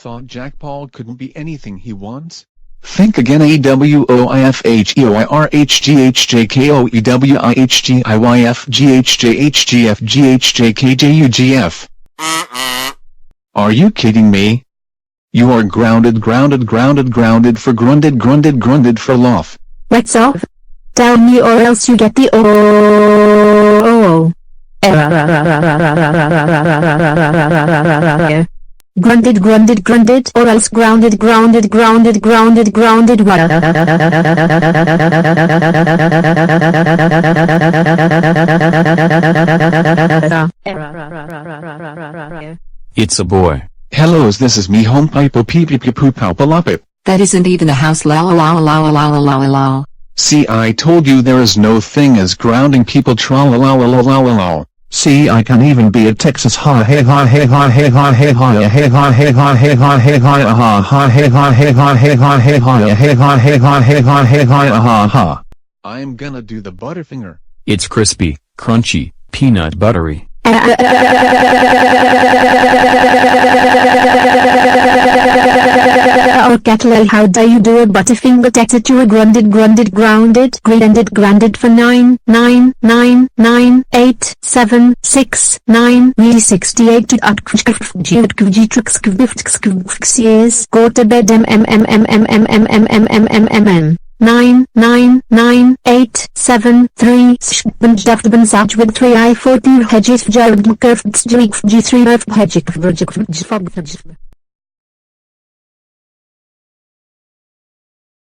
thought Jack Paul couldn't be anything he wants? Think again. AWOIFHEOYRHGHJKOEWIHGHYFGHJHGFGHJKJUGF. Are you kidding me? You are grounded for grunded for love. What's up? Tell me or else you get the Grunded or else grounded what? It's a boy. Hello, this is me home pipo pee pee pee poo pow palapip. That isn't even a house. Lol. See, I told you there is no thing as grounding people. Tralala. See, I can even be a Texas ha hey ha hey ha hey ha hey ha hey ha hey ha hey ha hey ha ha ha hey ha hey ha hey ha hey ha hey ha hey ha hey ha hey ha ha. I'm gonna do the Butterfinger. It's crispy, crunchy, peanut buttery. Oh Catlel, how do you do a Butterfinger? Text it to a grounded for 9 8 7 6 9 68 to years. Go to bed 9 8 7 3 Sach with 3 I 14 hedges G3 hedges